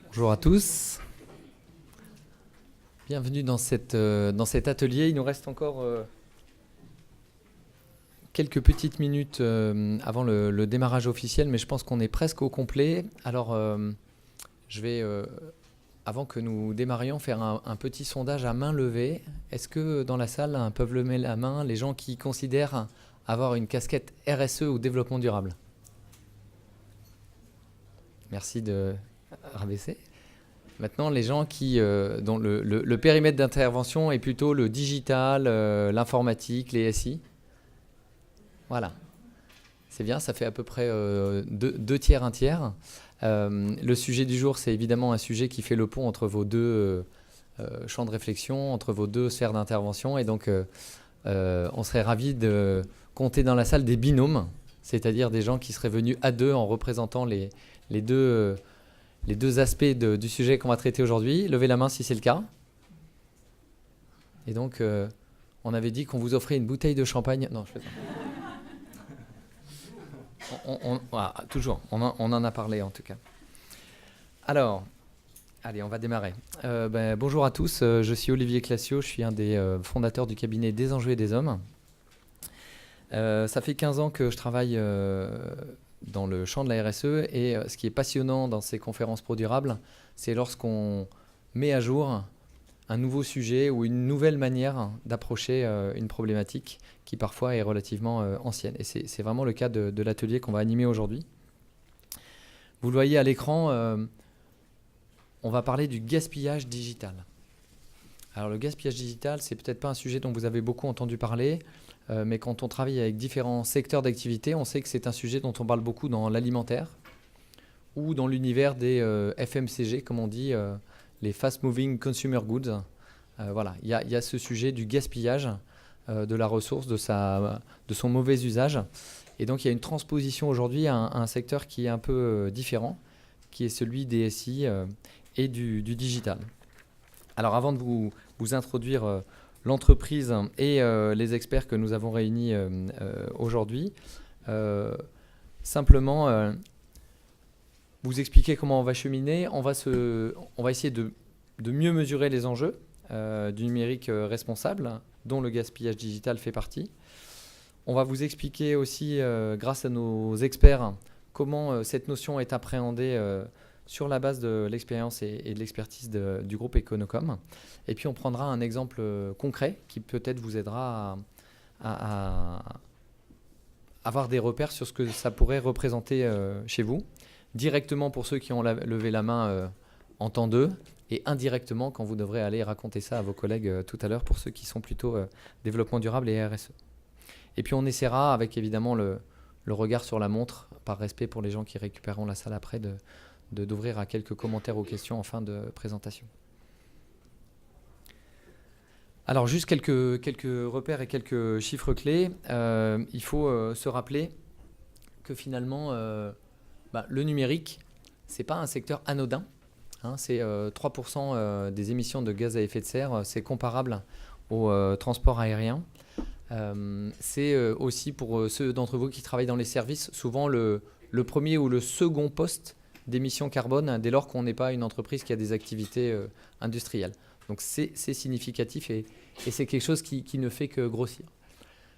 Bonjour à tous. Bienvenue dans cet atelier. Il nous reste encore quelques petites minutes avant le démarrage officiel, mais je pense qu'on est presque au complet. Alors, je vais, avant que nous démarrions, faire un petit sondage à main levée. Est-ce que dans la salle peuvent lever la main les gens qui considèrent avoir une casquette RSE ou développement durable? Merci de rabaisser. Maintenant, les gens dont le périmètre d'intervention est plutôt le digital, l'informatique, les SI. Voilà. C'est bien, ça fait à peu près deux tiers, un tiers. Le sujet du jour, c'est évidemment un sujet qui fait le pont entre vos deux champs de réflexion, entre vos deux sphères d'intervention. Et donc, on serait ravis de compter dans la salle des binômes, c'est-à-dire des gens qui seraient venus à deux en représentant les deux aspects du sujet qu'on va traiter aujourd'hui. Levez la main si c'est le cas. Et donc, on avait dit qu'on vous offrait une bouteille de champagne. Non, je fais ça. Voilà, toujours, on en a parlé en tout cas. Alors, allez, on va démarrer. Bonjour à tous, je suis Olivier Classio, je suis un des fondateurs du cabinet Des Enjeux et des Hommes. Ça fait 15 ans que je travaille dans le champ de la RSE et ce qui est passionnant dans ces conférences pro-durables, c'est lorsqu'on met à jour un nouveau sujet ou une nouvelle manière d'approcher une problématique qui parfois est relativement ancienne. Et c'est vraiment le cas de l'atelier qu'on va animer aujourd'hui. Vous le voyez à l'écran, on va parler du gaspillage digital. Alors le gaspillage digital, c'est peut-être pas un sujet dont vous avez beaucoup entendu parler, mais quand on travaille avec différents secteurs d'activité, on sait que c'est un sujet dont on parle beaucoup dans l'alimentaire ou dans l'univers des FMCG, comme on dit, les Fast Moving Consumer Goods. Voilà, il y a ce sujet du gaspillage de la ressource, de son mauvais usage. Et donc il y a une transposition aujourd'hui à un secteur qui est un peu différent, qui est celui des SI et du digital. Alors avant de vous introduire l'entreprise et les experts que nous avons réunis aujourd'hui, simplement vous expliquer comment on va cheminer. On va essayer de mieux mesurer les enjeux du numérique responsable, dont le gaspillage digital fait partie. On va vous expliquer aussi, grâce à nos experts, comment cette notion est appréhendée sur la base de l'expérience et de l'expertise du groupe Econocom. Et puis on prendra un exemple concret qui peut-être vous aidera à avoir des repères sur ce que ça pourrait représenter chez vous, directement pour ceux qui ont levé la main en temps d'eux, et indirectement quand vous devrez aller raconter ça à vos collègues tout à l'heure pour ceux qui sont plutôt développement durable et RSE. Et puis on essaiera, avec évidemment le regard sur la montre, par respect pour les gens qui récupéreront la salle après, d'ouvrir à quelques commentaires ou questions en fin de présentation. Alors juste quelques repères et quelques chiffres clés. Il faut se rappeler que finalement, le numérique, c'est pas un secteur anodin. C'est 3% des émissions de gaz à effet de serre. C'est comparable au transport aérien. C'est aussi pour ceux d'entre vous qui travaillent dans les services, souvent le premier ou le second poste d'émissions carbone dès lors qu'on n'est pas une entreprise qui a des activités industrielles. Donc c'est significatif et c'est quelque chose qui ne fait que grossir.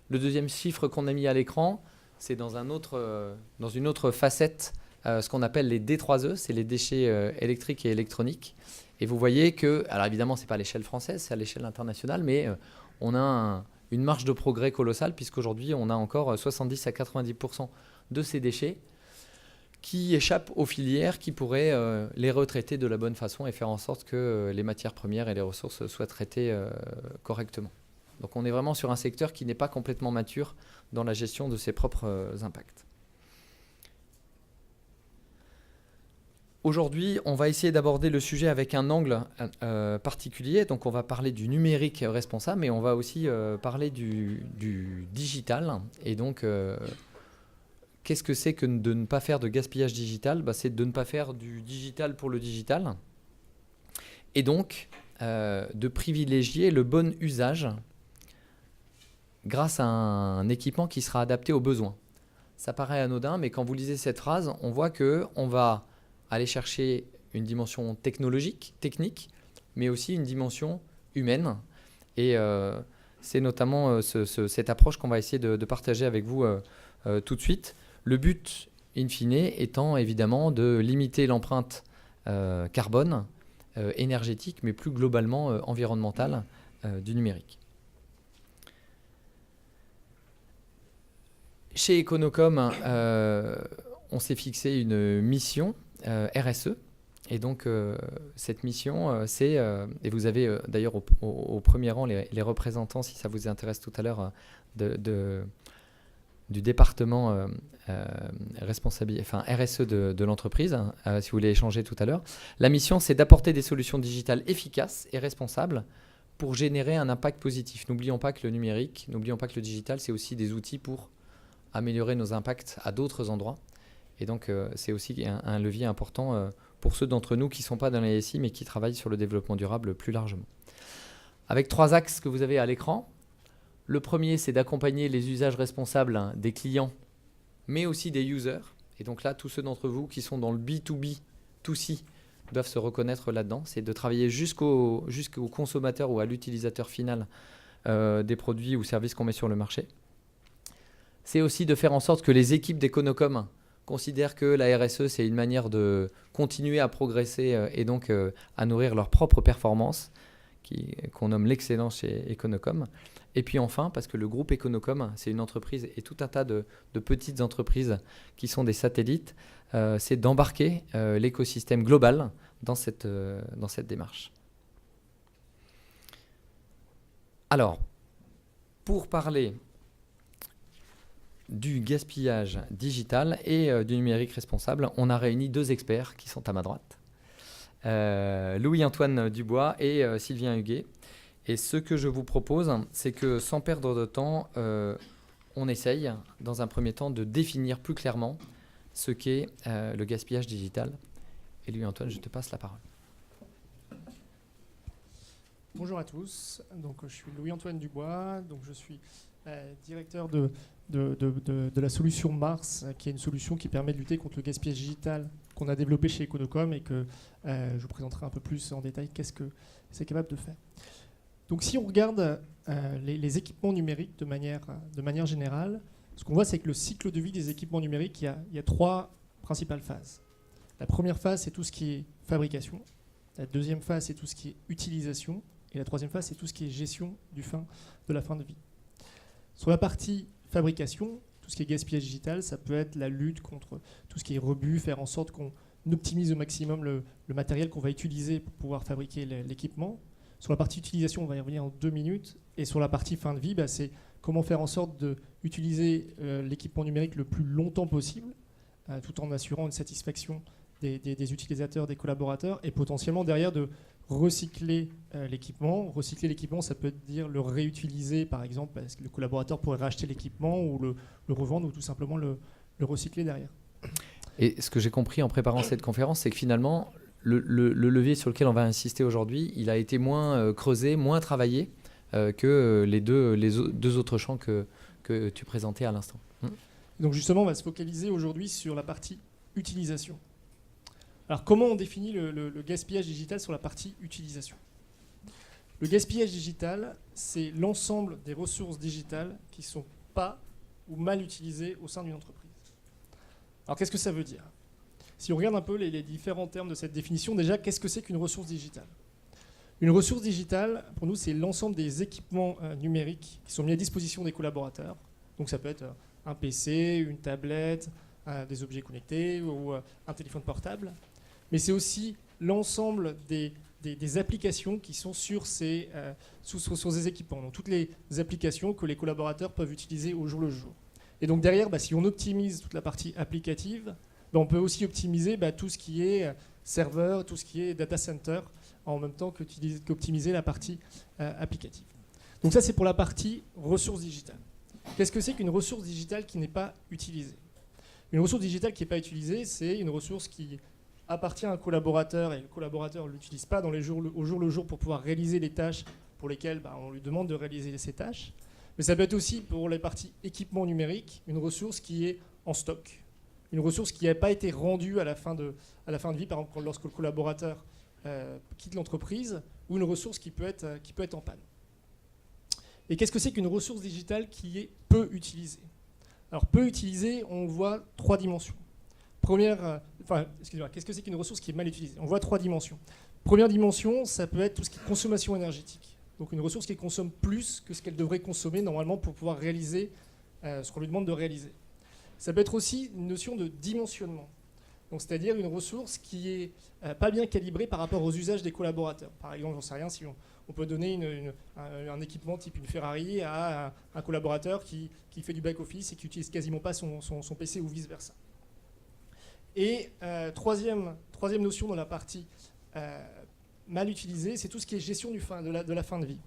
Le deuxième chiffre qu'on a mis à l'écran, c'est dans une autre facette, ce qu'on appelle les D3E, c'est les déchets électriques et électroniques. Et vous voyez que, alors évidemment c'est pas à l'échelle française, c'est à l'échelle internationale, mais on a une marge de progrès colossale puisqu'aujourd'hui on a encore 70 à 90% de ces déchets qui échappent aux filières qui pourraient les retraiter de la bonne façon et faire en sorte que les matières premières et les ressources soient traitées correctement. Donc on est vraiment sur un secteur qui n'est pas complètement mature dans la gestion de ses propres impacts. Aujourd'hui, on va essayer d'aborder le sujet avec un angle particulier. Donc on va parler du numérique responsable, mais on va aussi parler du digital. Et donc, qu'est-ce que c'est que de ne pas faire de gaspillage digital ? C'est de ne pas faire du digital pour le digital. Et donc, de privilégier le bon usage grâce à un équipement qui sera adapté aux besoins. Ça paraît anodin, mais quand vous lisez cette phrase, on voit qu'on va aller chercher une dimension technologique, technique, mais aussi une dimension humaine. Et c'est notamment cette approche qu'on va essayer de partager avec vous tout de suite. Le but, in fine, étant évidemment de limiter l'empreinte carbone, énergétique, mais plus globalement environnementale du numérique. Chez Econocom, on s'est fixé une mission RSE. Et donc, cette mission, c'est, et vous avez d'ailleurs au premier rang les représentants, si ça vous intéresse tout à l'heure, du département RSE de l'entreprise, si vous voulez échanger tout à l'heure. La mission, c'est d'apporter des solutions digitales efficaces et responsables pour générer un impact positif. N'oublions pas que le numérique, n'oublions pas que le digital, c'est aussi des outils pour améliorer nos impacts à d'autres endroits. Et donc, c'est aussi un levier important pour ceux d'entre nous qui ne sont pas dans les SI, mais qui travaillent sur le développement durable plus largement. Avec 3 axes que vous avez à l'écran. Le premier, c'est d'accompagner les usages responsables des clients, mais aussi des users. Et donc là, tous ceux d'entre vous qui sont dans le B2B, 2C, doivent se reconnaître là-dedans. C'est de travailler jusqu'au consommateur ou à l'utilisateur final des produits ou services qu'on met sur le marché. C'est aussi de faire en sorte que les équipes d'Econocom considèrent que la RSE, c'est une manière de continuer à progresser et donc à nourrir leur propre performance, qu'on nomme l'excellence chez Econocom. Et puis enfin, parce que le groupe Econocom, c'est une entreprise et tout un tas de petites entreprises qui sont des satellites, c'est d'embarquer l'écosystème global dans cette démarche. Alors, pour parler du gaspillage digital et du numérique responsable, on a réuni 2 experts qui sont à ma droite, Louis-Antoine Dubois et Sylvain Huguet. Et ce que je vous propose, c'est que sans perdre de temps, on essaye, dans un premier temps, de définir plus clairement ce qu'est le gaspillage digital. Et Louis-Antoine, je te passe la parole. Bonjour à tous, donc, je suis Louis-Antoine Dubois, donc, je suis directeur de la solution Mars, qui est une solution qui permet de lutter contre le gaspillage digital qu'on a développé chez Econocom et que je vous présenterai un peu plus en détail qu'est-ce que c'est capable de faire. Donc si on regarde les équipements numériques de manière générale, ce qu'on voit, c'est que le cycle de vie des équipements numériques, il y a 3 principales phases. La première phase, c'est tout ce qui est fabrication. La deuxième phase, c'est tout ce qui est utilisation. Et la troisième phase, c'est tout ce qui est gestion de la fin de vie. Sur la partie fabrication, tout ce qui est gaspillage digital, ça peut être la lutte contre tout ce qui est rebut, faire en sorte qu'on optimise au maximum le matériel qu'on va utiliser pour pouvoir fabriquer l'équipement. Sur la partie utilisation, on va y revenir en 2 minutes. Et sur la partie fin de vie, c'est comment faire en sorte d'utiliser l'équipement numérique le plus longtemps possible, tout en assurant une satisfaction des utilisateurs, des collaborateurs, et potentiellement derrière de recycler l'équipement. Recycler l'équipement, ça peut dire le réutiliser, par exemple, parce que le collaborateur pourrait racheter l'équipement ou le revendre, ou tout simplement le recycler derrière. Et ce que j'ai compris en préparant cette conférence, c'est que finalement, le levier sur lequel on va insister aujourd'hui, il a été moins creusé, moins travaillé que les deux autres champs que tu présentais à l'instant. Donc justement, on va se focaliser aujourd'hui sur la partie utilisation. Alors comment on définit le gaspillage digital sur la partie utilisation ? Le gaspillage digital, c'est l'ensemble des ressources digitales qui ne sont pas ou mal utilisées au sein d'une entreprise. Alors qu'est-ce que ça veut dire ? Si on regarde un peu les différents termes de cette définition, déjà, qu'est-ce que c'est qu'une ressource digitale ? Une ressource digitale, pour nous, c'est l'ensemble des équipements numériques qui sont mis à disposition des collaborateurs. Donc ça peut être un PC, une tablette, des objets connectés ou un téléphone portable. Mais c'est aussi l'ensemble des applications qui sont sur ces équipements. Donc toutes les applications que les collaborateurs peuvent utiliser au jour le jour. Et donc derrière, si on optimise toute la partie applicative, on peut aussi optimiser tout ce qui est serveur, tout ce qui est data center, en même temps qu'optimiser la partie applicative. Donc ça, c'est pour la partie ressources digitales. Qu'est-ce que c'est qu'une ressource digitale qui n'est pas utilisée ? Une ressource digitale qui n'est pas utilisée, c'est une ressource qui appartient à un collaborateur et le collaborateur ne l'utilise pas au jour le jour pour pouvoir réaliser les tâches pour lesquelles on lui demande de réaliser ces tâches. Mais ça peut être aussi pour les parties équipement numérique, une ressource qui est en stock. une ressource qui n'a pas été rendue à la fin de vie, par exemple lorsque le collaborateur quitte l'entreprise, ou une ressource qui peut être en panne. Et qu'est-ce que c'est qu'une ressource digitale qui est peu utilisée? Alors peu utilisée, on voit 3 dimensions. Qu'est-ce que c'est qu'une ressource qui est mal utilisée? On voit 3 dimensions. Première dimension, ça peut être tout ce qui est consommation énergétique. Donc une ressource qui consomme plus que ce qu'elle devrait consommer normalement pour pouvoir réaliser ce qu'on lui demande de réaliser. Ça peut être aussi une notion de dimensionnement. Donc c'est-à-dire une ressource qui est pas bien calibrée par rapport aux usages des collaborateurs. Par exemple, j'en sais rien, si on peut donner un équipement type une Ferrari à un collaborateur qui fait du back-office et qui n'utilise quasiment pas son PC ou vice-versa. Et troisième notion dans la partie mal utilisée, c'est tout ce qui est gestion de la fin de vie.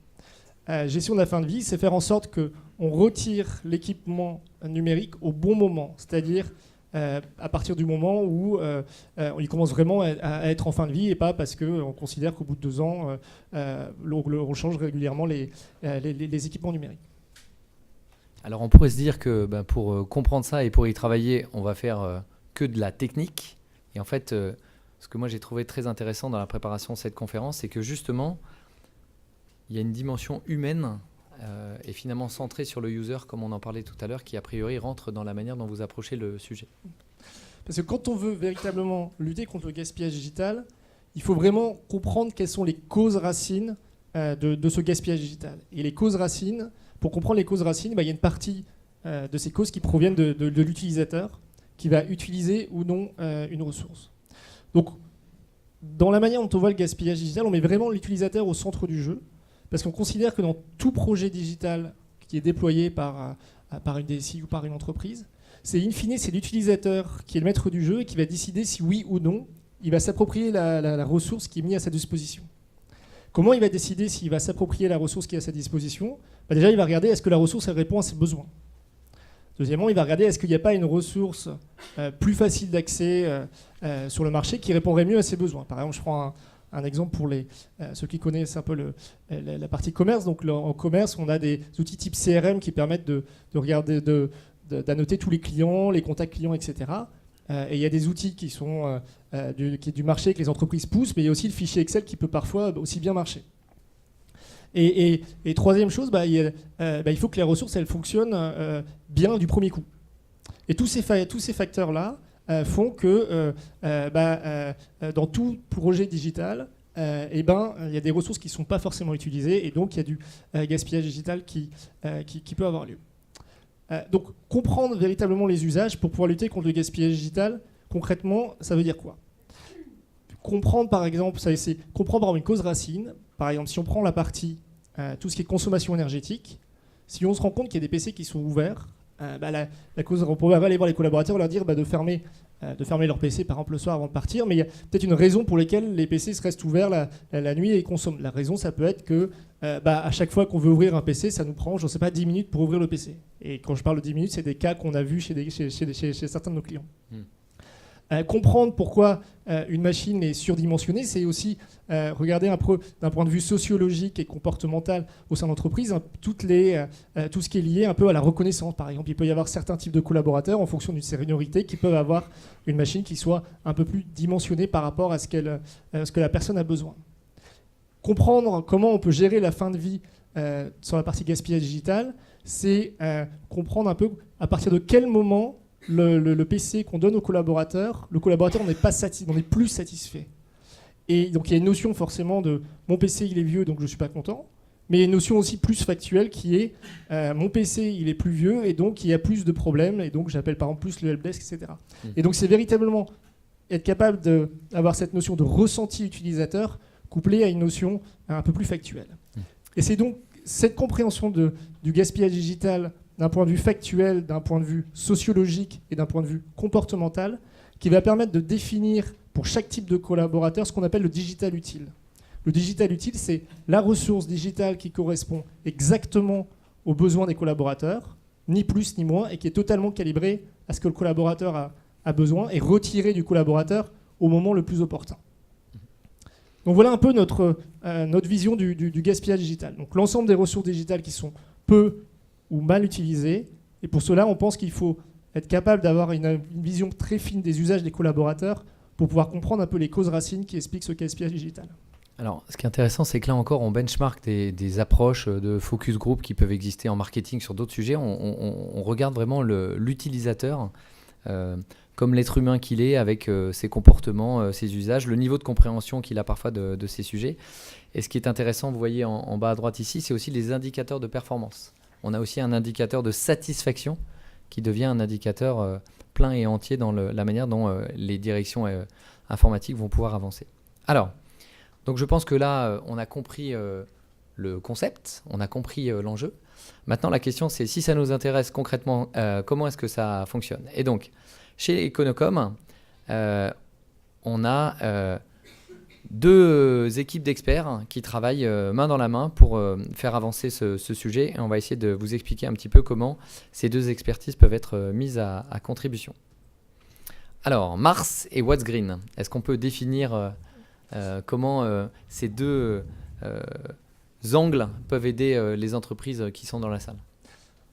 Gestion de la fin de vie, c'est faire en sorte qu'on retire l'équipement numérique au bon moment, c'est-à-dire à partir du moment où il commence vraiment à être en fin de vie et pas parce qu'on considère qu'au bout de 2 ans, on change régulièrement les équipements numériques. Alors on pourrait se dire que pour comprendre ça et pour y travailler, on va faire que de la technique. Et en fait, ce que moi j'ai trouvé très intéressant dans la préparation de cette conférence, c'est que justement, il y a une dimension humaine et finalement centrée sur le user, comme on en parlait tout à l'heure, qui a priori rentre dans la manière dont vous approchez le sujet. Parce que quand on veut véritablement lutter contre le gaspillage digital, il faut vraiment comprendre quelles sont les causes racines de ce gaspillage digital. Et les causes racines, pour comprendre les causes racines, il y a une partie de ces causes qui proviennent de l'utilisateur, qui va utiliser ou non une ressource. Donc, dans la manière dont on voit le gaspillage digital, on met vraiment l'utilisateur au centre du jeu, parce qu'on considère que dans tout projet digital qui est déployé par une DSI ou par une entreprise, c'est in fine, c'est l'utilisateur qui est le maître du jeu et qui va décider si oui ou non, il va s'approprier la ressource qui est mise à sa disposition. Comment il va décider s'il va s'approprier la ressource qui est à sa disposition? Déjà, il va regarder est-ce que la ressource elle répond à ses besoins. Deuxièmement, il va regarder est-ce qu'il n'y a pas une ressource plus facile d'accès sur le marché qui répondrait mieux à ses besoins. Par exemple, je prends un exemple pour ceux qui connaissent un peu la partie commerce. Donc en commerce, on a des outils type CRM qui permettent de regarder, d'annoter tous les clients, les contacts clients, etc. Et il y a des outils qui sont du marché que les entreprises poussent, mais il y a aussi le fichier Excel qui peut parfois aussi bien marcher. Et troisième chose, il faut que les ressources elles fonctionnent bien du premier coup. Et tous ces facteurs-là font que dans tout projet digital, il y a des ressources qui ne sont pas forcément utilisées et donc il y a du gaspillage digital qui peut avoir lieu. Donc comprendre véritablement les usages pour pouvoir lutter contre le gaspillage digital, concrètement, ça veut dire quoi? Comprendre par exemple, c'est comprendre une cause racine. Par exemple, si on prend la partie tout ce qui est consommation énergétique, si on se rend compte qu'il y a des PC qui sont ouverts, la cause, on pourrait aller voir les collaborateurs et leur dire de fermer leur PC par exemple le soir avant de partir, mais il y a peut-être une raison pour laquelle les PC restent ouverts la nuit et consomment. La raison, ça peut être que à chaque fois qu'on veut ouvrir un PC, ça nous prend, je ne sais pas, 10 minutes pour ouvrir le PC. Et quand je parle de 10 minutes, c'est des cas qu'on a vus chez certains de nos clients. Comprendre pourquoi une machine est surdimensionnée, c'est aussi regarder un peu d'un point de vue sociologique et comportemental au sein de l'entreprise tout ce qui est lié un peu à la reconnaissance. Par exemple, il peut y avoir certains types de collaborateurs en fonction d'une seniorité qui peuvent avoir une machine qui soit un peu plus dimensionnée par rapport à ce que la personne a besoin. Comprendre comment on peut gérer la fin de vie sur la partie gaspillage digital, c'est comprendre un peu à partir de quel moment le PC qu'on donne au collaborateur, le collaborateur n'en est plus satisfait. Et donc il y a une notion forcément de mon PC il est vieux donc je ne suis pas content, mais il y a une notion aussi plus factuelle qui est mon PC il est plus vieux et donc il y a plus de problèmes et donc j'appelle par exemple plus le helpdesk, etc. Et donc c'est véritablement être capable d'avoir cette notion de ressenti utilisateur couplée à une notion un peu plus factuelle. Et c'est donc cette compréhension du gaspillage digital d'un point de vue factuel, d'un point de vue sociologique et d'un point de vue comportemental, qui va permettre de définir pour chaque type de collaborateur ce qu'on appelle le digital utile. Le digital utile, c'est la ressource digitale qui correspond exactement aux besoins des collaborateurs, ni plus ni moins, et qui est totalement calibrée à ce que le collaborateur a besoin et retirée du collaborateur au moment le plus opportun. Donc voilà un peu notre vision du gaspillage digital. Donc l'ensemble des ressources digitales qui sont peu ou mal utilisées. Et pour cela, on pense qu'il faut être capable d'avoir une vision très fine des usages des collaborateurs pour pouvoir comprendre un peu les causes racines qui expliquent ce gaspillage digital. Alors, ce qui est intéressant, c'est que là encore, on benchmark des approches de focus group qui peuvent exister en marketing sur d'autres sujets. On regarde vraiment l'utilisateur comme l'être humain qu'il est, avec ses comportements, ses usages, le niveau de compréhension qu'il a parfois de ces sujets. Et ce qui est intéressant, vous voyez en bas à droite ici, c'est aussi les indicateurs de performance. On a aussi un indicateur de satisfaction qui devient un indicateur plein et entier dans la manière dont les directions informatiques vont pouvoir avancer. Alors, donc je pense que là, on a compris le concept, on a compris l'enjeu. Maintenant, la question, c'est si ça nous intéresse concrètement, comment est-ce que ça fonctionne? Et donc, chez Econocom, on a deux équipes d'experts qui travaillent main dans la main pour faire avancer ce sujet. Et on va essayer de vous expliquer un petit peu comment ces deux expertises peuvent être mises à contribution. Alors, Mars et What's Green, est-ce qu'on peut définir comment ces deux angles peuvent aider les entreprises qui sont dans la salle?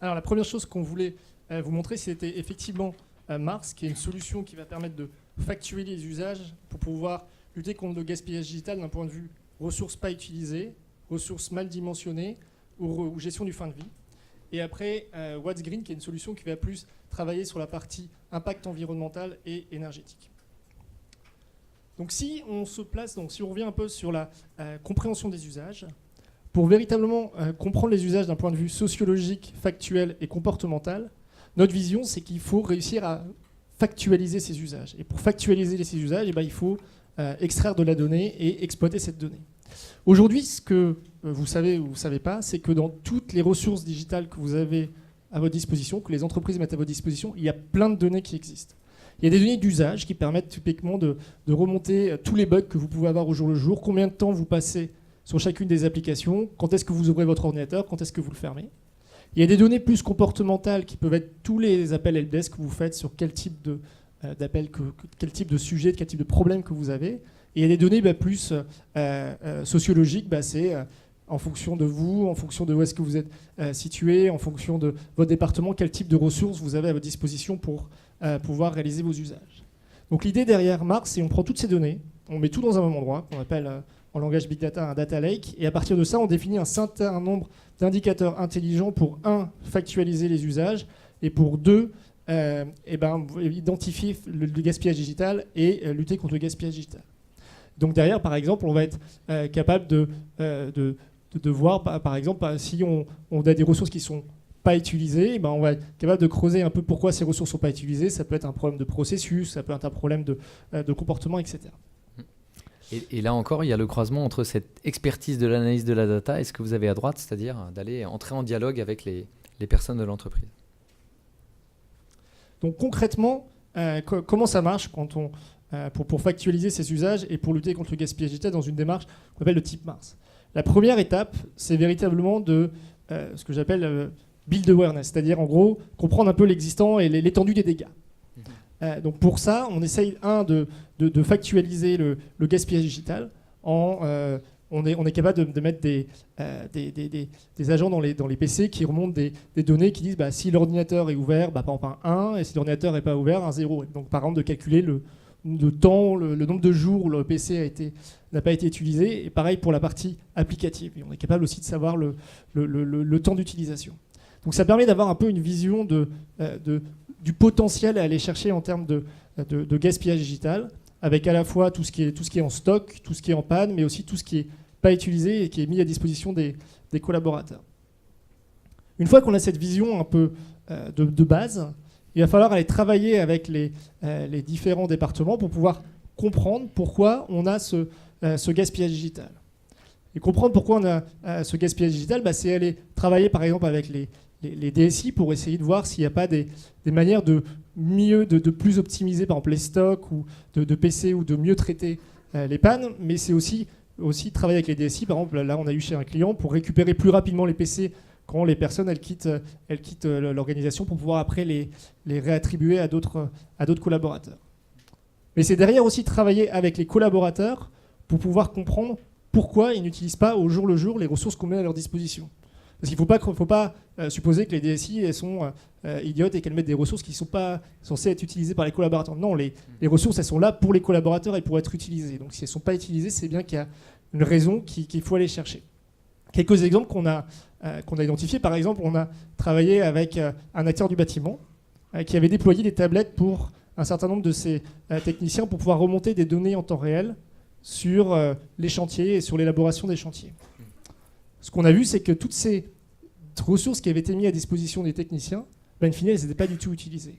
Alors la première chose qu'on voulait vous montrer, c'était effectivement Mars, qui est une solution qui va permettre de factuer les usages pour pouvoir lutter contre le gaspillage digital d'un point de vue ressources pas utilisées, ressources mal dimensionnées ou gestion du fin de vie. Et après, What's Green, qui est une solution qui va plus travailler sur la partie impact environnemental et énergétique. Donc si on se place, donc si on revient un peu sur la compréhension des usages, pour véritablement comprendre les usages d'un point de vue sociologique, factuel et comportemental, notre vision, c'est qu'il faut réussir à factualiser ces usages. Et pour factualiser ces usages, il faut extraire de la donnée et exploiter cette donnée. Aujourd'hui, ce que vous savez ou vous ne savez pas, c'est que dans toutes les ressources digitales que vous avez à votre disposition, que les entreprises mettent à votre disposition, il y a plein de données qui existent. Il y a des données d'usage qui permettent typiquement de remonter tous les bugs que vous pouvez avoir au jour le jour, combien de temps vous passez sur chacune des applications, quand est-ce que vous ouvrez votre ordinateur, quand est-ce que vous le fermez. Il y a des données plus comportementales qui peuvent être tous les appels helpdesk que vous faites sur quel type d'appel, quel type de sujet, quel type de problème que vous avez. Et il y a des données plus sociologiques, c'est en fonction de vous, en fonction de où est-ce que vous êtes situé, en fonction de votre département, quel type de ressources vous avez à votre disposition pour pouvoir réaliser vos usages. Donc l'idée derrière Mars, c'est on prend toutes ces données, on met tout dans un même endroit, qu'on appelle en langage Big Data un data lake, et à partir de ça, on définit un certain nombre d'indicateurs intelligents pour, factualiser les usages, et pour deux, identifier le gaspillage digital et lutter contre le gaspillage digital. Donc derrière, par exemple, on va être capable de voir, par exemple, si on a des ressources qui ne sont pas utilisées, on va être capable de creuser un peu pourquoi ces ressources ne sont pas utilisées. Ça peut être un problème de processus, ça peut être un problème de comportement, etc. Et là encore, il y a le croisement entre cette expertise de l'analyse de la data et ce que vous avez à droite, c'est-à-dire d'aller entrer en dialogue avec les personnes de l'entreprise. Donc concrètement, comment ça marche quand pour factualiser ces usages et pour lutter contre le gaspillage digital dans une démarche qu'on appelle le type Mars. La première étape, c'est véritablement de ce que j'appelle build awareness, c'est-à-dire en gros comprendre un peu l'existant et l'étendue des dégâts. Donc pour ça, on essaye de factualiser le gaspillage digital on est capable de mettre des agents dans les PC qui remontent des données qui disent si l'ordinateur est ouvert, par exemple un 1, et si l'ordinateur n'est pas ouvert, un 0. Donc par exemple de calculer le temps, le nombre de jours où le PC n'a pas été utilisé, et pareil pour la partie applicative. Et on est capable aussi de savoir le temps d'utilisation. Donc ça permet d'avoir un peu une vision du potentiel à aller chercher en termes de gaspillage digital, avec à la fois tout ce qui est en stock, tout ce qui est en panne, mais aussi tout ce qui n'est pas utilisé et qui est mis à disposition des collaborateurs. Une fois qu'on a cette vision un peu de base, il va falloir aller travailler avec les différents départements pour pouvoir comprendre pourquoi on a ce gaspillage digital. Et comprendre pourquoi on a ce gaspillage digital, c'est aller travailler par exemple avec les DSI pour essayer de voir s'il n'y a pas des manières de plus optimiser par exemple les stocks ou de PC ou de mieux traiter les pannes, mais c'est aussi travailler avec les DSI. Par exemple, là on a eu chez un client pour récupérer plus rapidement les PC quand les personnes elles quittent l'organisation pour pouvoir après les réattribuer à d'autres collaborateurs. Mais c'est derrière aussi travailler avec les collaborateurs pour pouvoir comprendre pourquoi ils n'utilisent pas au jour le jour les ressources qu'on met à leur disposition. Parce qu'il ne faut pas supposer que les DSI elles sont idiotes et qu'elles mettent des ressources qui ne sont pas censées être utilisées par les collaborateurs. Non, les ressources, elles sont là pour les collaborateurs et pour être utilisées. Donc si elles ne sont pas utilisées, c'est bien qu'il y a une raison qu'il faut aller chercher. Quelques exemples qu'on a identifiés. Par exemple, on a travaillé avec un acteur du bâtiment qui avait déployé des tablettes pour un certain nombre de ses techniciens pour pouvoir remonter des données en temps réel sur les chantiers et sur l'élaboration des chantiers. Ce qu'on a vu, c'est que toutes ces ressources qui avaient été mises à disposition des techniciens, in fine, elles n'étaient pas du tout utilisées.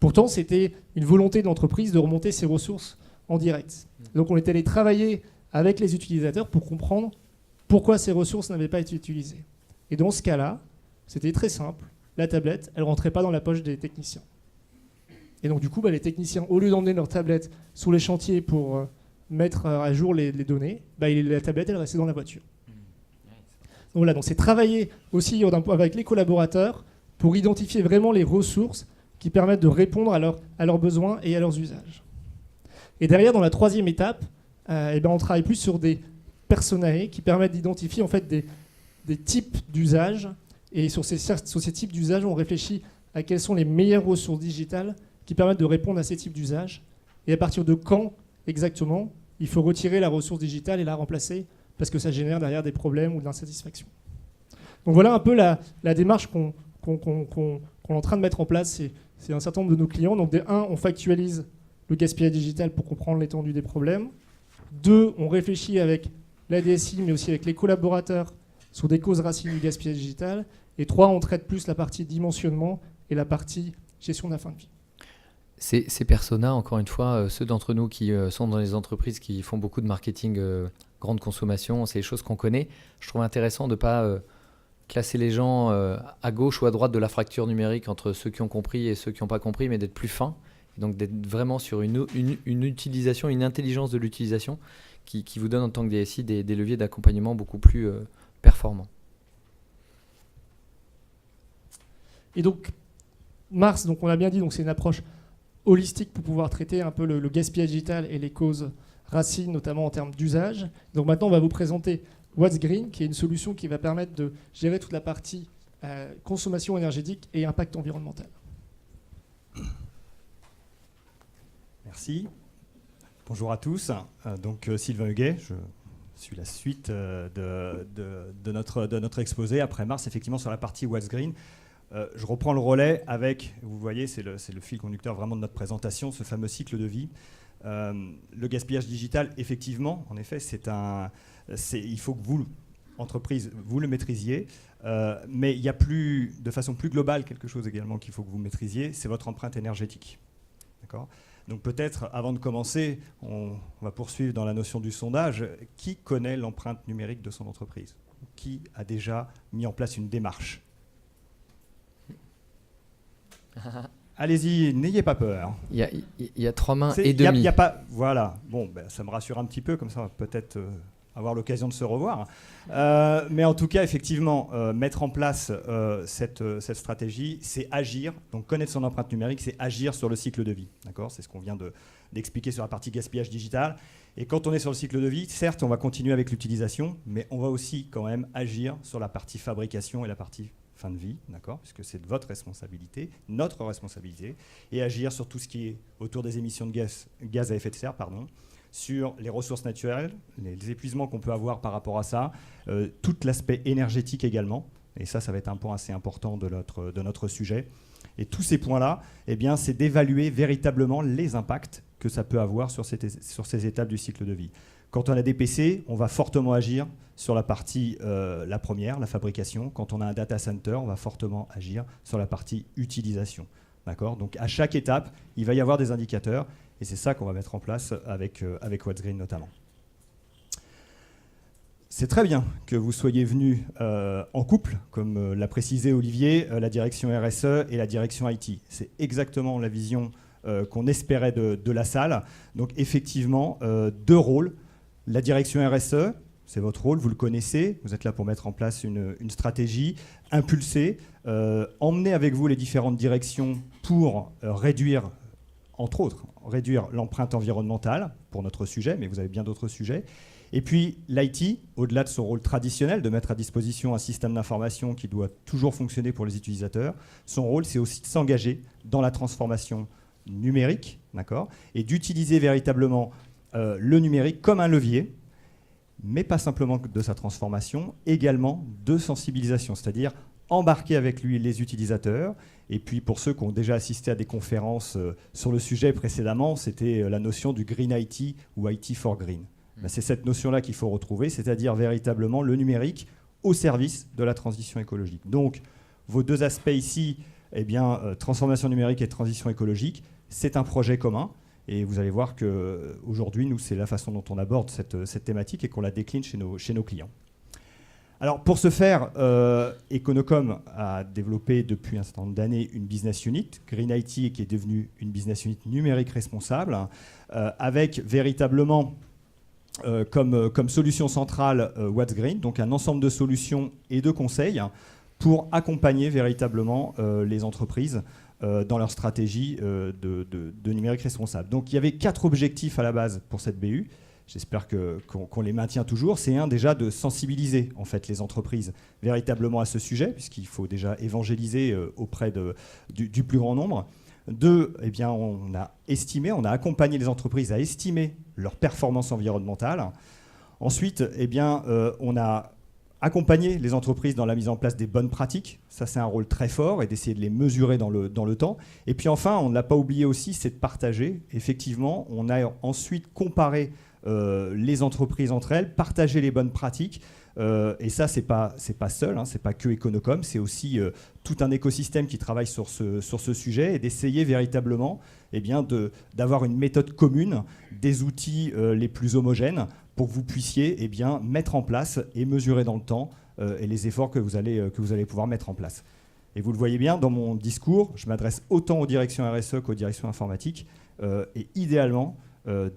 Pourtant, c'était une volonté de l'entreprise de remonter ces ressources en direct. Donc on est allé travailler avec les utilisateurs pour comprendre pourquoi ces ressources n'avaient pas été utilisées. Et dans ce cas-là, c'était très simple. La tablette, elle ne rentrait pas dans la poche des techniciens. Et donc du coup, les techniciens, au lieu d'emmener leur tablette sur les chantiers pour mettre à jour les données, la tablette, elle restait dans la voiture. Donc voilà, donc c'est travailler aussi avec les collaborateurs pour identifier vraiment les ressources qui permettent de répondre à leurs besoins et à leurs usages. Et derrière, dans la troisième étape, on travaille plus sur des personae qui permettent d'identifier en fait des types d'usages. Et sur ces types d'usages, on réfléchit à quelles sont les meilleures ressources digitales qui permettent de répondre à ces types d'usages. Et à partir de quand exactement il faut retirer la ressource digitale et la remplacer parce que ça génère derrière des problèmes ou de l'insatisfaction. Donc voilà un peu la démarche qu'on est en train de mettre en place. C'est un certain nombre de nos clients. Donc on factualise le gaspillage digital pour comprendre l'étendue des problèmes. 2, on réfléchit avec la DSI, mais aussi avec les collaborateurs sur des causes racines du gaspillage digital. Et 3, on traite plus la partie dimensionnement et la partie gestion de la fin de vie. Ces personas, encore une fois, ceux d'entre nous qui sont dans les entreprises qui font beaucoup de marketing grande consommation, c'est les choses qu'on connaît. Je trouve intéressant de ne pas classer les gens à gauche ou à droite de la fracture numérique entre ceux qui ont compris et ceux qui n'ont pas compris, mais d'être plus fin. Et donc d'être vraiment sur une utilisation, une intelligence de l'utilisation qui vous donne en tant que DSI des leviers d'accompagnement beaucoup plus performants. Et donc, Mars, donc on a bien dit, donc c'est une approche holistique pour pouvoir traiter un peu le gaspillage digital et les causes racines, notamment en termes d'usage. Donc maintenant, on va vous présenter What's Green, qui est une solution qui va permettre de gérer toute la partie consommation énergétique et impact environnemental. Merci. Bonjour à tous. Donc Sylvain Huguet, je suis la suite de notre exposé. Après Mars, effectivement, sur la partie What's Green. Je reprends le relais avec, vous voyez, c'est le fil conducteur vraiment de notre présentation, ce fameux cycle de vie. Le gaspillage digital, effectivement, en effet, il faut que vous, entreprise, vous le maîtrisiez. Mais il y a de façon plus globale, quelque chose également qu'il faut que vous maîtrisiez, c'est votre empreinte énergétique. D'accord ? Donc peut-être, avant de commencer, on va poursuivre dans la notion du sondage. Qui connaît l'empreinte numérique de son entreprise ? Qui a déjà mis en place une démarche ? Allez-y, n'ayez pas peur. Il y a 3 mains et demi. Y a pas, voilà, bon, ça me rassure un petit peu, comme ça on va peut-être avoir l'occasion de se revoir. Mais en tout cas, effectivement, mettre en place cette stratégie, c'est agir. Donc connaître son empreinte numérique, c'est agir sur le cycle de vie. D'accord ? C'est ce qu'on vient d'expliquer sur la partie gaspillage digital. Et quand on est sur le cycle de vie, certes, on va continuer avec l'utilisation, mais on va aussi quand même agir sur la partie fabrication et la partie fin de vie, d'accord, puisque c'est de votre responsabilité, notre responsabilité, et agir sur tout ce qui est autour des émissions de gaz à effet de serre, sur les ressources naturelles, les épuisements qu'on peut avoir par rapport à ça, tout l'aspect énergétique également, et ça va être un point assez important de notre sujet. Et tous ces points-là, eh bien, c'est d'évaluer véritablement les impacts que ça peut avoir sur ces étapes du cycle de vie. Quand on a des PC, on va fortement agir sur la partie, la première, la fabrication. Quand on a un data center, on va fortement agir sur la partie utilisation. D'accord ? Donc à chaque étape, il va y avoir des indicateurs et c'est ça qu'on va mettre en place avec What's Green notamment. C'est très bien que vous soyez venus en couple, comme l'a précisé Olivier, la direction RSE et la direction IT. C'est exactement la vision qu'on espérait de la salle. Donc effectivement, 2 rôles. La direction RSE, c'est votre rôle, vous le connaissez, vous êtes là pour mettre en place une stratégie, impulser, emmener avec vous les différentes directions pour réduire, entre autres, réduire l'empreinte environnementale pour notre sujet, mais vous avez bien d'autres sujets. Et puis l'IT, au-delà de son rôle traditionnel de mettre à disposition un système d'information qui doit toujours fonctionner pour les utilisateurs, son rôle c'est aussi de s'engager dans la transformation numérique, d'accord, et d'utiliser véritablement le numérique comme un levier, mais pas simplement de sa transformation, également de sensibilisation, c'est-à-dire embarquer avec lui les utilisateurs. Et puis pour ceux qui ont déjà assisté à des conférences sur le sujet précédemment, c'était la notion du Green IT ou IT for Green. Ben, c'est cette notion-là qu'il faut retrouver, c'est-à-dire véritablement le numérique au service de la transition écologique. Donc vos deux aspects ici, eh bien, transformation numérique et transition écologique, c'est un projet commun. Et vous allez voir qu'aujourd'hui, nous, c'est la façon dont on aborde cette thématique et qu'on la décline chez nos clients. Alors, pour ce faire, Econocom a développé depuis un certain nombre d'années une business unit, Green IT, qui est devenue une business unit numérique responsable, avec véritablement comme solution centrale What's Green, donc un ensemble de solutions et de conseils pour accompagner véritablement les entreprises dans leur stratégie de numérique responsable. Donc il y avait 4 objectifs à la base pour cette BU. J'espère qu'on les maintient toujours. C'est déjà de sensibiliser en fait, les entreprises véritablement à ce sujet, puisqu'il faut déjà évangéliser auprès du plus grand nombre. 2, eh bien, on a accompagné les entreprises à estimer leur performance environnementale. Ensuite, eh bien, on a accompagner les entreprises dans la mise en place des bonnes pratiques, ça c'est un rôle très fort, et d'essayer de les mesurer dans le temps. Et puis enfin, on ne l'a pas oublié aussi, c'est de partager. Effectivement, on a ensuite comparé les entreprises entre elles, partagé les bonnes pratiques. Et ça, c'est pas seul, hein, c'est pas que Econocom, c'est aussi tout un écosystème qui travaille sur ce sujet et d'essayer véritablement eh bien, d'avoir une méthode commune, des outils les plus homogènes pour que vous puissiez eh bien, mettre en place et mesurer dans le temps et les efforts que vous allez pouvoir mettre en place. Et vous le voyez bien, dans mon discours, je m'adresse autant aux directions RSE qu'aux directions informatiques. Et idéalement,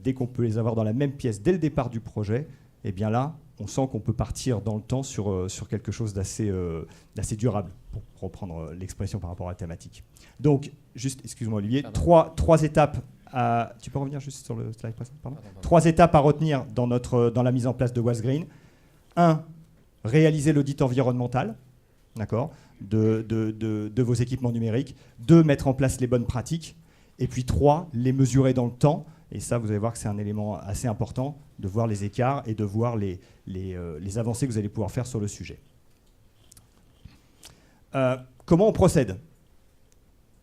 dès qu'on peut les avoir dans la même pièce dès le départ du projet, eh bien là, on sent qu'on peut partir dans le temps sur quelque chose d'assez durable, pour reprendre l'expression par rapport à la thématique. Donc, juste, excuse-moi Olivier, trois étapes. Tu peux revenir juste sur le slide précédent, pardon. 3 étapes à retenir dans la mise en place de What's Green. 1, réaliser l'audit environnemental, d'accord, de vos équipements numériques. 2, mettre en place les bonnes pratiques. Et puis 3, les mesurer dans le temps. Et ça, vous allez voir que c'est un élément assez important de voir les écarts et de voir les avancées que vous allez pouvoir faire sur le sujet. Comment on procède ?